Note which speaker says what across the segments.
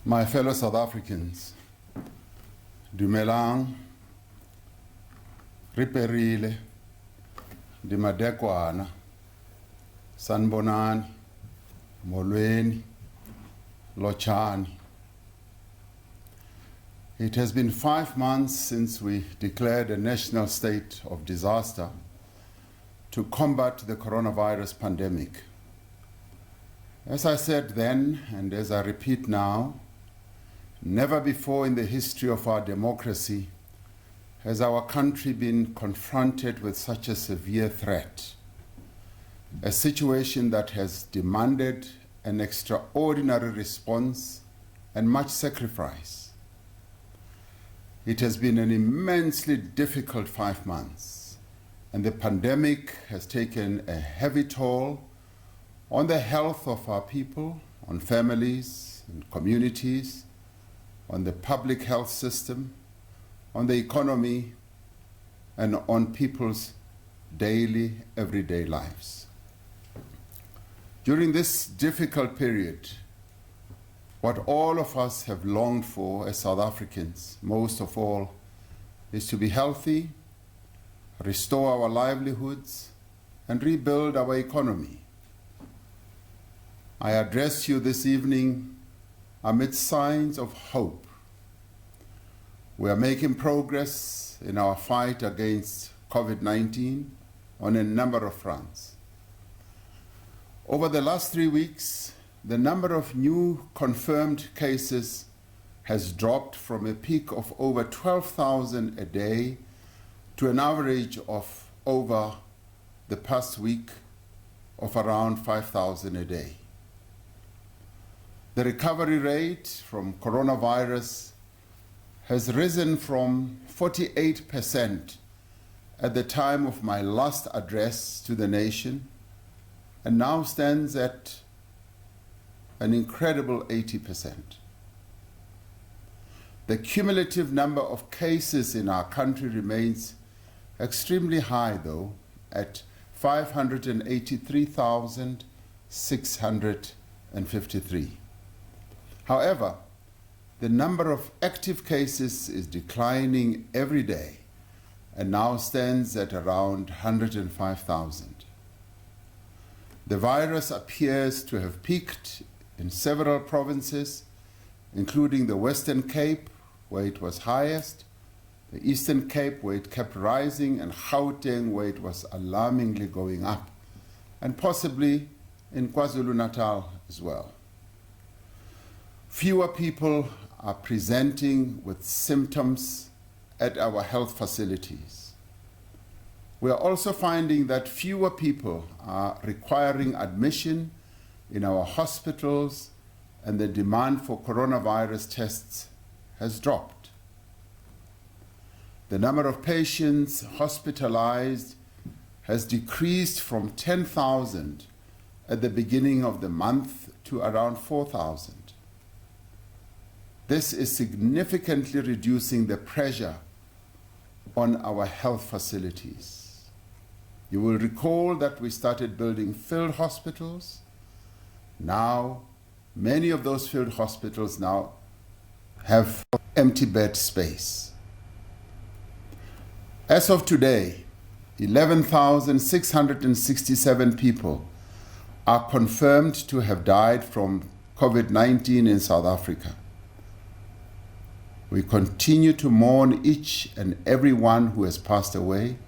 Speaker 1: My fellow South Africans, dumelang, riperile, dimadekwana, sanbonani, molweni, lochani. It has been 5 months since we declared a national state of disaster to combat the coronavirus pandemic. As I said then, and as I repeat now, never before in the history of our democracy has our country been confronted with such a severe threat, a situation that has demanded an extraordinary response and much sacrifice. It has been an immensely difficult 5 months, and the pandemic has taken a heavy toll on the health of our people, on families and communities, on the public health system, on the economy, and on people's daily, everyday lives. During this difficult period, what all of us have longed for as South Africans, most of all, is to be healthy, restore our livelihoods, and rebuild our economy. I address you this evening amid signs of hope. We are making progress in our fight against COVID-19 on a number of fronts. Over the last 3 weeks, the number of new confirmed cases has dropped from a peak of over 12,000 a day to an average of over the past week of around 5,000 a day. The recovery rate from coronavirus has risen from 48% at the time of my last address to the nation and now stands at an incredible 80%. The cumulative number of cases in our country remains extremely high, though, at 583,653. However, the number of active cases is declining every day and now stands at around 105,000. The virus appears to have peaked in several provinces, including the Western Cape, where it was highest, the Eastern Cape, where it kept rising, and Gauteng, where it was alarmingly going up, and possibly in KwaZulu-Natal as well. Fewer people are presenting with symptoms at our health facilities. We are also finding that fewer people are requiring admission in our hospitals, and the demand for coronavirus tests has dropped. The number of patients hospitalized has decreased from 10,000 at the beginning of the month to around 4,000. This is significantly reducing the pressure on our health facilities. You will recall that we started building field hospitals. Now, many of those field hospitals now have empty bed space. As of today, 11,667 people are confirmed to have died from COVID-19 in South Africa. We continue to mourn each and every one who has passed away,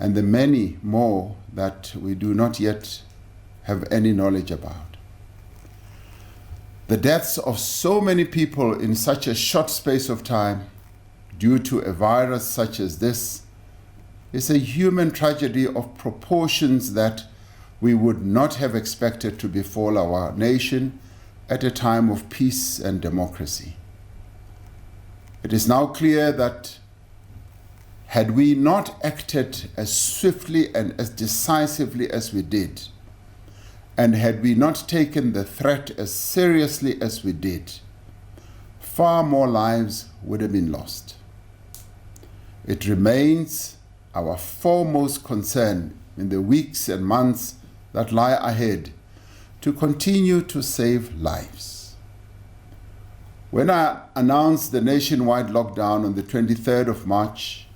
Speaker 1: and the many more that we do not yet have any knowledge about. The deaths of so many people in such a short space of time due to a virus such as this is a human tragedy of proportions that we would not have expected to befall our nation at a time of peace and democracy. It is now clear that had we not acted as swiftly and as decisively as we did, and had we not taken the threat as seriously as we did, far more lives would have been lost. It remains our foremost concern in the weeks and months that lie ahead to continue to save lives. When I announced the nationwide lockdown on the 23rd of March,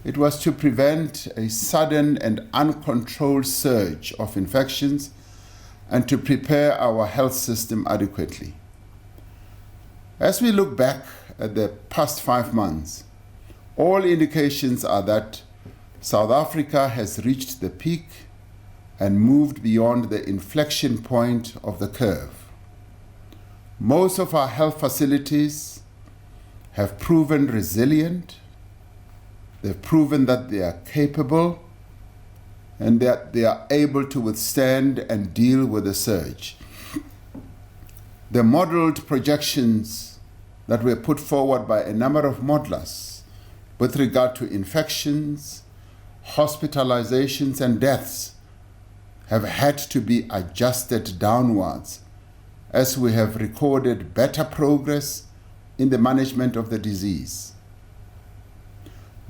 Speaker 1: it was to prevent a sudden and uncontrolled surge of infections and to prepare our health system adequately. As we look back at the past 5 months, all indications are that South Africa has reached the peak and moved beyond the inflection point of the curve. Most of our health facilities have proven resilient. They've proven that they are capable and that they are able to withstand and deal with the surge. The modeled projections that were put forward by a number of modelers with regard to infections, hospitalizations, and deaths have had to be adjusted downwards as we have recorded better progress in the management of the disease.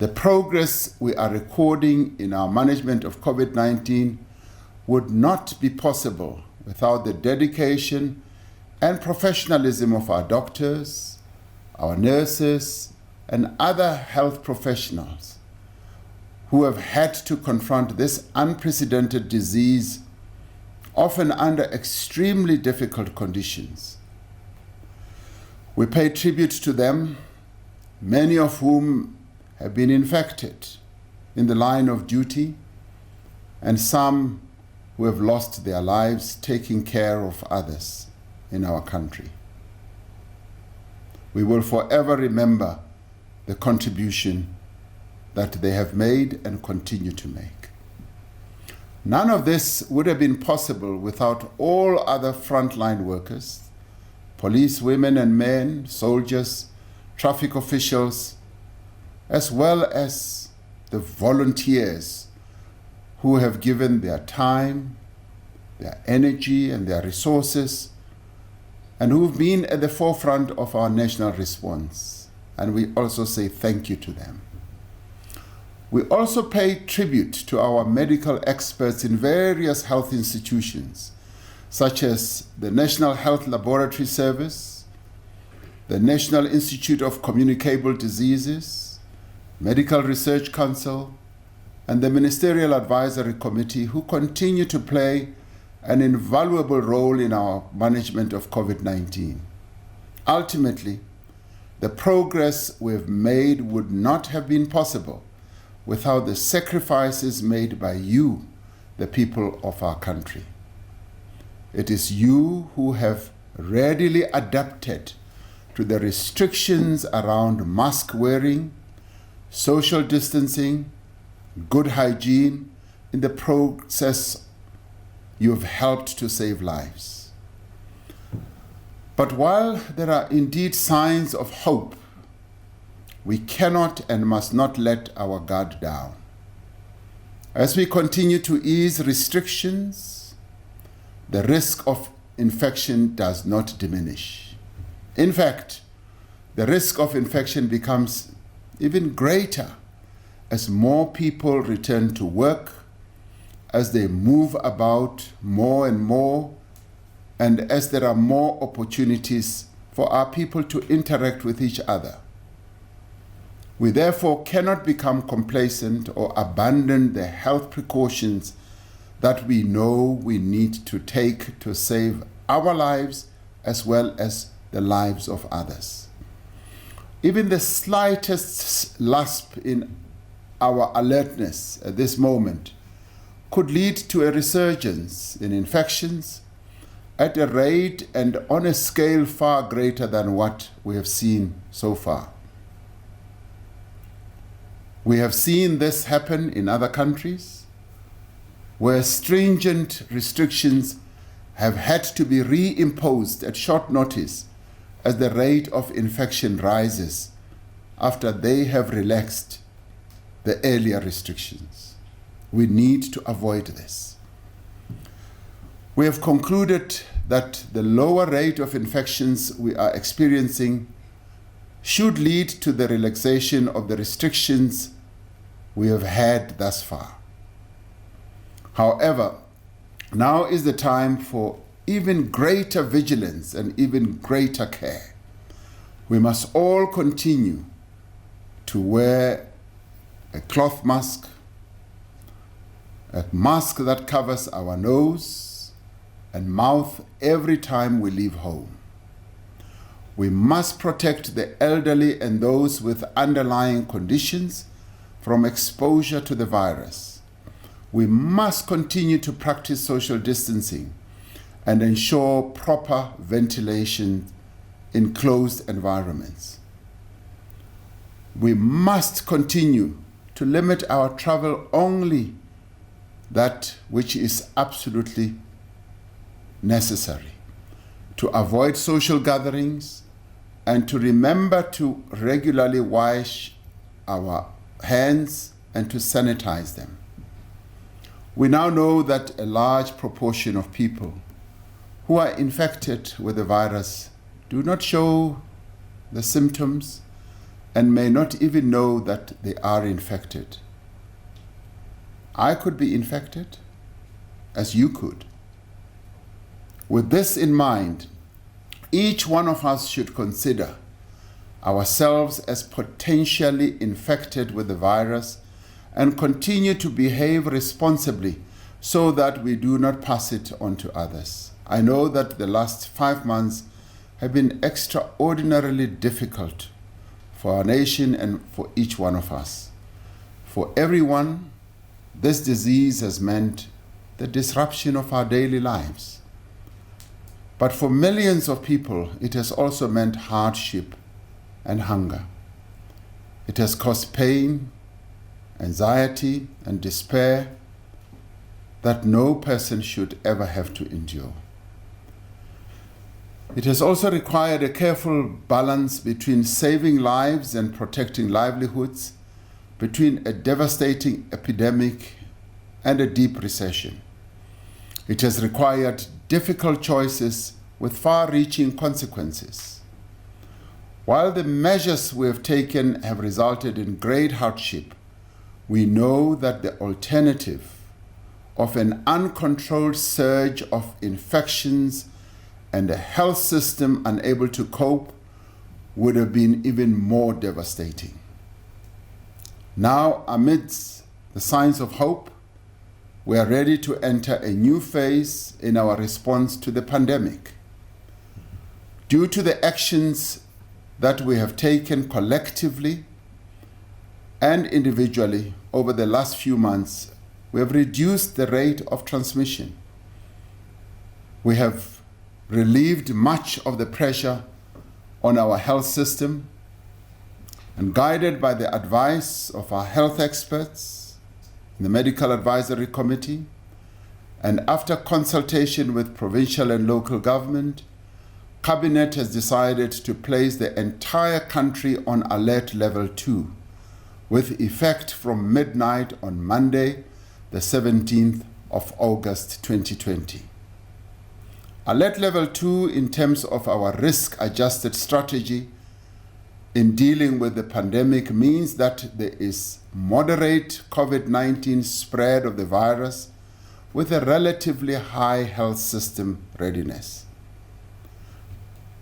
Speaker 1: The progress we are recording in our management of COVID-19 would not be possible without the dedication and professionalism of our doctors, our nurses, and other health professionals who have had to confront this unprecedented disease, often under extremely difficult conditions. We pay tribute to them, many of whom have been infected in the line of duty, and some who have lost their lives taking care of others in our country. We will forever remember the contribution that they have made and continue to make. None of this would have been possible without all other frontline workers, police women and men, soldiers, traffic officials, as well as the volunteers who have given their time, their energy, and their resources, and who've been at the forefront of our national response. And we also say thank you to them. We also pay tribute to our medical experts in various health institutions, such as the National Health Laboratory Service, the National Institute of Communicable Diseases, Medical Research Council, and the Ministerial Advisory Committee, who continue to play an invaluable role in our management of COVID-19. Ultimately, the progress we've made would not have been possible without the sacrifices made by you, the people of our country. It is you who have readily adapted to the restrictions around mask wearing, social distancing, good hygiene. In the process, you have helped to save lives. But while there are indeed signs of hope, we cannot and must not let our guard down. As we continue to ease restrictions, the risk of infection does not diminish. In fact, the risk of infection becomes even greater as more people return to work, as they move about more and more, and as there are more opportunities for our people to interact with each other. We therefore cannot become complacent or abandon the health precautions that we know we need to take to save our lives as well as the lives of others. Even the slightest lapse in our alertness at this moment could lead to a resurgence in infections at a rate and on a scale far greater than what we have seen so far. We have seen this happen in other countries where stringent restrictions have had to be reimposed at short notice as the rate of infection rises after they have relaxed the earlier restrictions. We need to avoid this. We have concluded that the lower rate of infections we are experiencing should lead to the relaxation of the restrictions we have had thus far. However, now is the time for even greater vigilance and even greater care. We must all continue to wear a cloth mask, a mask that covers our nose and mouth every time we leave home. We must protect the elderly and those with underlying conditions from exposure to the virus. We must continue to practice social distancing and ensure proper ventilation in closed environments. We must continue to limit our travel only that which is absolutely necessary, to avoid social gatherings, and to remember to regularly wash our hands and to sanitize them. We now know that a large proportion of people who are infected with the virus do not show the symptoms and may not even know that they are infected. I could be infected, as you could. With this in mind, each one of us should consider ourselves as potentially infected with the virus and continue to behave responsibly so that we do not pass it on to others. I know that the last 5 months have been extraordinarily difficult for our nation and for each one of us. For everyone, this disease has meant the disruption of our daily lives. But for millions of people, it has also meant hardship and hunger. It has caused pain, anxiety, and despair that no person should ever have to endure. It has also required a careful balance between saving lives and protecting livelihoods, between a devastating epidemic and a deep recession. It has required difficult choices with far-reaching consequences. While the measures we have taken have resulted in great hardship, we know that the alternative of an uncontrolled surge of infections and a health system unable to cope would have been even more devastating. Now, amidst the signs of hope, we are ready to enter a new phase in our response to the pandemic. Due to the actions that we have taken collectively and individually over the last few months, we have reduced the rate of transmission. We have relieved much of the pressure on our health system, and guided by the advice of our health experts, the Medical Advisory Committee, and after consultation with provincial and local government, Cabinet has decided to place the entire country on alert level 2, with effect from midnight on Monday, the 17th of August 2020. Alert level 2 in terms of our risk-adjusted strategy in dealing with the pandemic means that there is moderate COVID-19 spread of the virus with a relatively high health system readiness.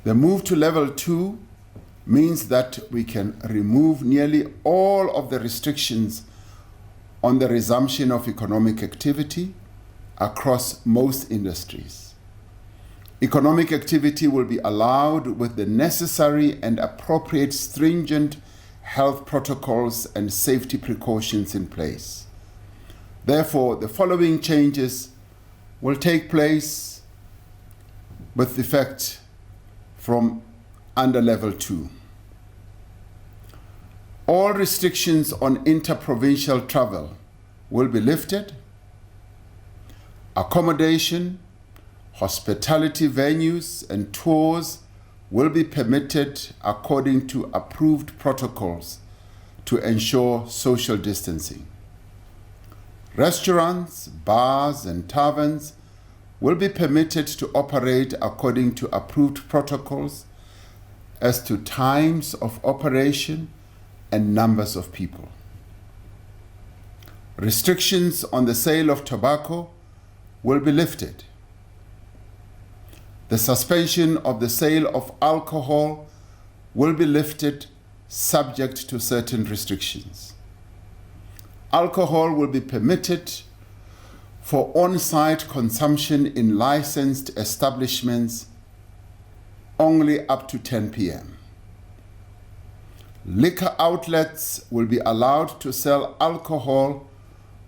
Speaker 1: The move to level 2 means that we can remove nearly all of the restrictions on the resumption of economic activity across most industries. Economic activity will be allowed with the necessary and appropriate stringent health protocols and safety precautions in place. Therefore, the following changes will take place with effect from under level 2. All restrictions on interprovincial travel will be lifted. Accommodation, hospitality venues and tours will be permitted according to approved protocols to ensure social distancing. Restaurants, bars, and taverns will be permitted to operate according to approved protocols as to times of operation and numbers of people. Restrictions on the sale of tobacco will be lifted. The suspension of the sale of alcohol will be lifted subject to certain restrictions. Alcohol will be permitted for on-site consumption in licensed establishments only up to 10 p.m. Liquor outlets will be allowed to sell alcohol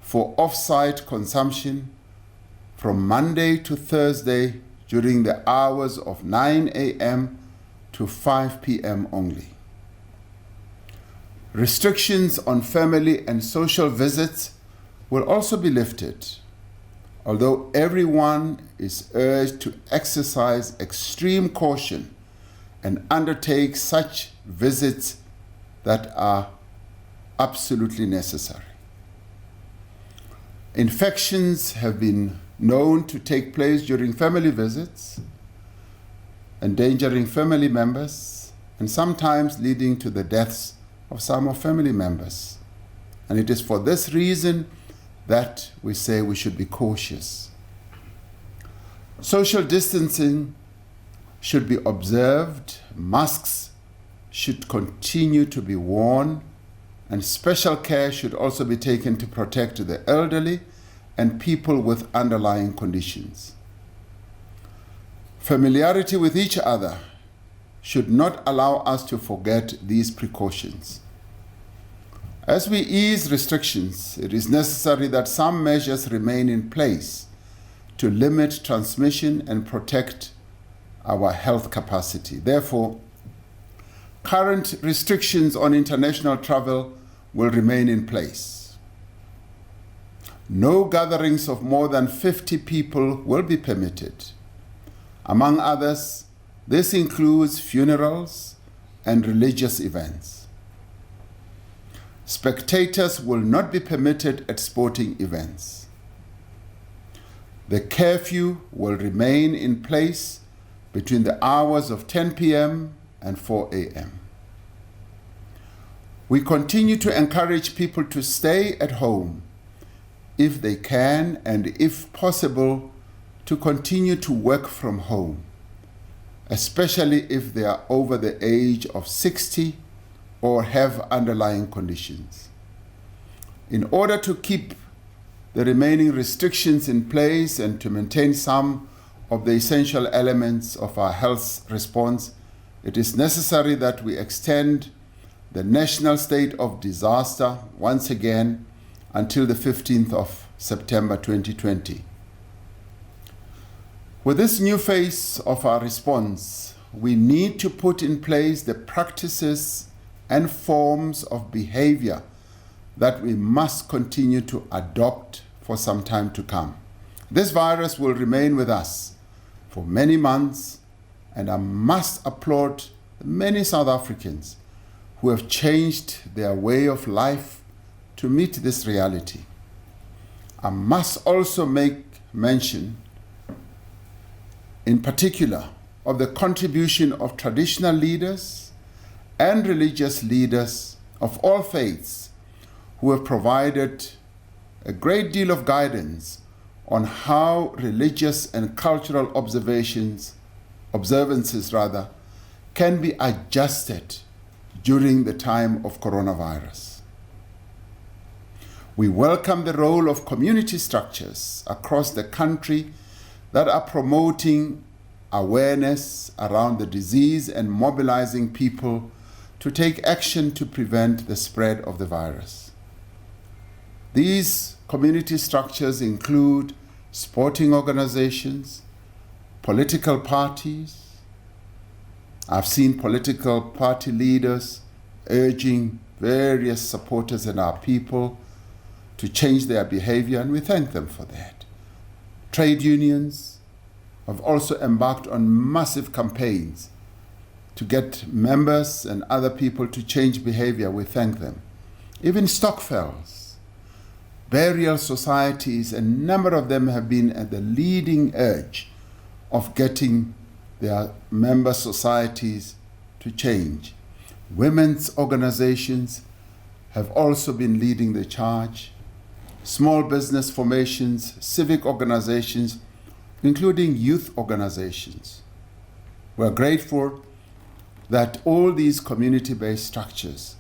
Speaker 1: for off-site consumption from Monday to Thursday during the hours of 9 a.m. to 5 p.m. only. Restrictions on family and social visits will also be lifted, although everyone is urged to exercise extreme caution and undertake such visits that are absolutely necessary. Infections have been known to take place during family visits, endangering family members and sometimes leading to the deaths of some of family members. And it is for this reason that we say we should be cautious. Social distancing should be observed, masks should continue to be worn, and special care should also be taken to protect the elderly and people with underlying conditions. Familiarity with each other should not allow us to forget these precautions. As we ease restrictions, it is necessary that some measures remain in place to limit transmission and protect our health capacity. Therefore, current restrictions on international travel will remain in place. No gatherings of more than 50 people will be permitted. Among others, this includes funerals and religious events. Spectators will not be permitted at sporting events. The curfew will remain in place between the hours of 10 p.m. and 4 a.m. We continue to encourage people to stay at home if they can, and if possible, to continue to work from home, especially if they are over the age of 60 or have underlying conditions. In order to keep the remaining restrictions in place and to maintain some of the essential elements of our health response, it is necessary that we extend the national state of disaster once again until the 15th of September 2020. With this new phase of our response, we need to put in place the practices and forms of behavior that we must continue to adopt for some time to come. This virus will remain with us for many months, and I must applaud many South Africans who have changed their way of life to meet this reality. I must also make mention, in particular, of the contribution of traditional leaders and religious leaders of all faiths who have provided a great deal of guidance on how religious and cultural observances can be adjusted during the time of coronavirus. We welcome the role of community structures across the country that are promoting awareness around the disease and mobilizing people to take action to prevent the spread of the virus. These community structures include sporting organizations, political parties. I've seen political party leaders urging various supporters and our people to change their behavior, and we thank them for that. Trade unions have also embarked on massive campaigns to get members and other people to change behavior. We thank them. Even Stokvels, burial societies, a number of them have been at the leading edge of getting their member societies to change. Women's organizations have also been leading the charge. Small business formations, civic organizations, including youth organizations. We're grateful that all these community-based structures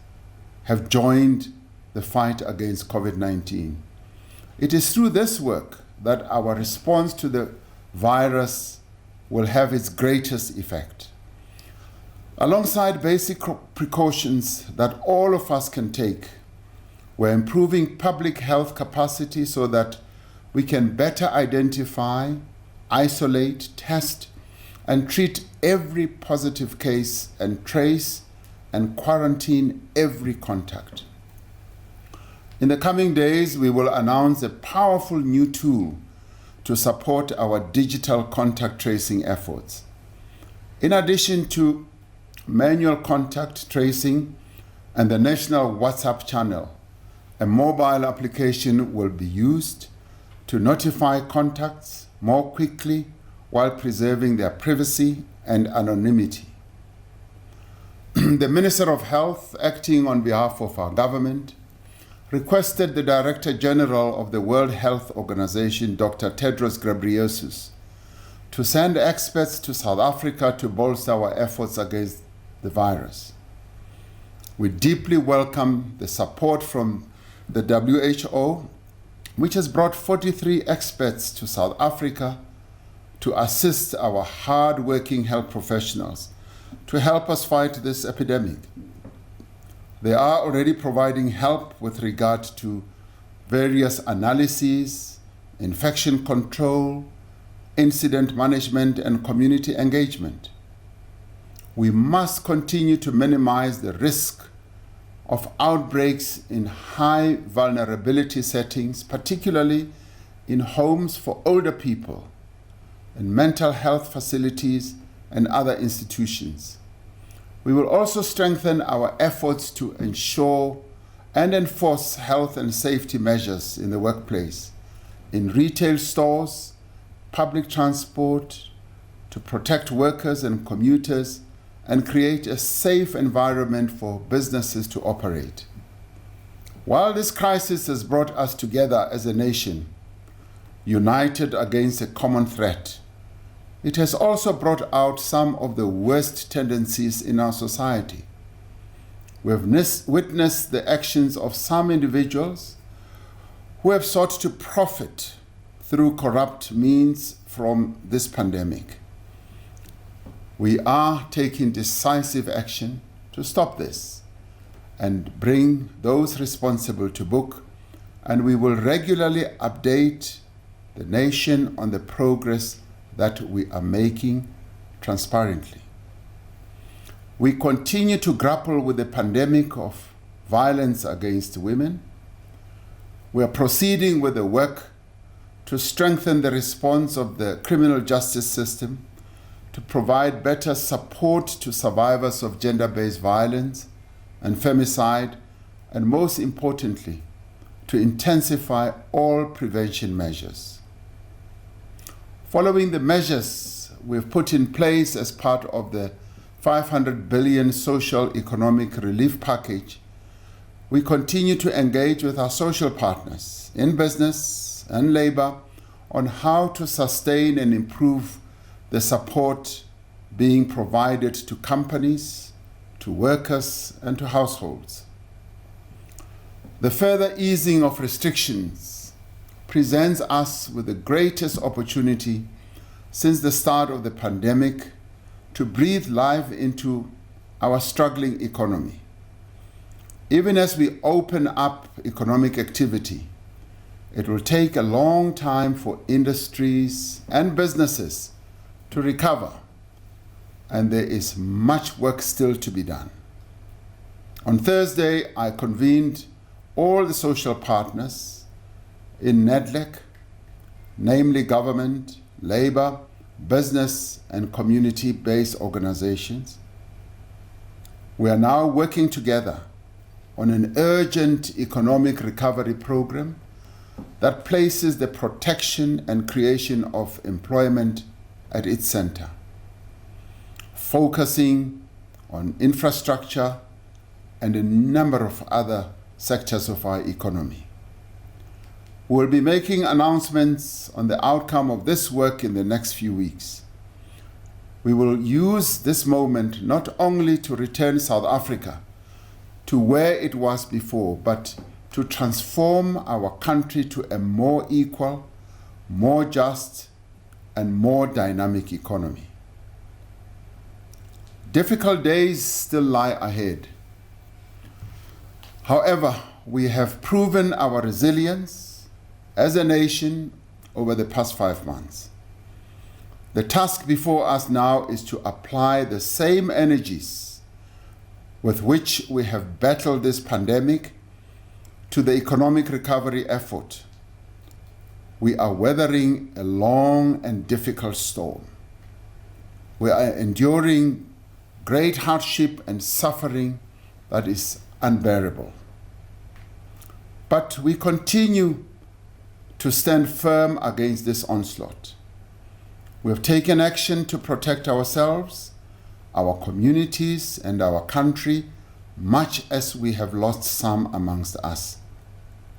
Speaker 1: have joined the fight against COVID-19. It is through this work that our response to the virus will have its greatest effect. Alongside basic precautions that all of us can take, we're improving public health capacity so that we can better identify, isolate, test, and treat every positive case and trace and quarantine every contact. In the coming days, we will announce a powerful new tool to support our digital contact tracing efforts. In addition to manual contact tracing and the national WhatsApp channel, a mobile application will be used to notify contacts more quickly while preserving their privacy and anonymity. The Minister of Health, acting on behalf of our government, requested the Director General of the World Health Organization, Dr. Tedros Ghebreyesus, to send experts to South Africa to bolster our efforts against the virus. We deeply welcome the support from the WHO, which has brought 43 experts to South Africa to assist our hard-working health professionals to help us fight this epidemic. They are already providing help with regard to various analyses, infection control, incident management, and community engagement. We must continue to minimize the risk of outbreaks in high vulnerability settings, particularly in homes for older people, in mental health facilities, and other institutions. We will also strengthen our efforts to ensure and enforce health and safety measures in the workplace, in retail stores, public transport, to protect workers and commuters, and create a safe environment for businesses to operate. While this crisis has brought us together as a nation, united against a common threat, it has also brought out some of the worst tendencies in our society. We have witnessed the actions of some individuals who have sought to profit through corrupt means from this pandemic. We are taking decisive action to stop this and bring those responsible to book, and we will regularly update the nation on the progress that we are making transparently. We continue to grapple with the pandemic of violence against women. We are proceeding with the work to strengthen the response of the criminal justice system, to provide better support to survivors of gender-based violence and femicide, and most importantly, to intensify all prevention measures. Following the measures we've put in place as part of the 500 billion social economic relief package, we continue to engage with our social partners in business and labor on how to sustain and improve the support being provided to companies, to workers, and to households. The further easing of restrictions presents us with the greatest opportunity since the start of the pandemic to breathe life into our struggling economy. Even as we open up economic activity, it will take a long time for industries and businesses to recover, and there is much work still to be done. On Thursday, I convened all the social partners in NEDLEC, namely government, labor, business, and community-based organizations. We are now working together on an urgent economic recovery program that places the protection and creation of employment at its center, focusing on infrastructure and a number of other sectors of our economy. We'll be making announcements on the outcome of this work in the next few weeks. we will use this moment not only to return South Africa to where it was before, but to transform our country to a more equal, more just, and more dynamic economy. Difficult days still lie ahead. However, we have proven our resilience as a nation over the past 5 months. The task before us now is to apply the same energies with which we have battled this pandemic to the economic recovery effort. We are weathering a long and difficult storm. We are enduring great hardship and suffering that is unbearable. But we continue to stand firm against this onslaught. We have taken action to protect ourselves, our communities, and our country, much as we have lost some amongst us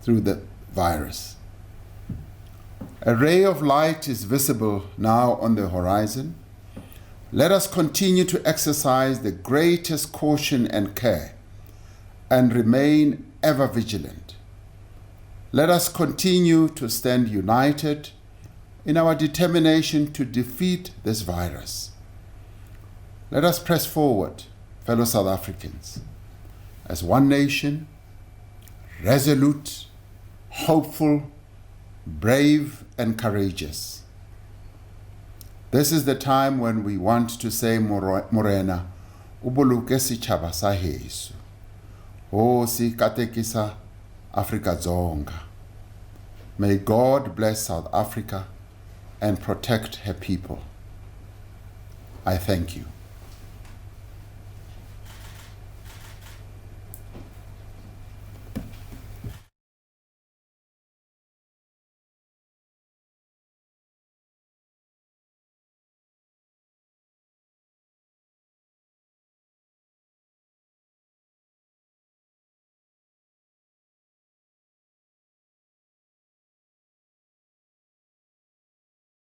Speaker 1: through the virus. A ray of light is visible now on the horizon. Let us continue to exercise the greatest caution and care and remain ever vigilant. Let us continue to stand united in our determination to defeat this virus. Let us press forward, fellow South Africans, as one nation, resolute, hopeful, brave, and courageous. This is the time when we want to say, Morena, ubuluke sichaba sa heso. O si katekisa Afrika zonga. May God bless South Africa and protect her people. I thank you.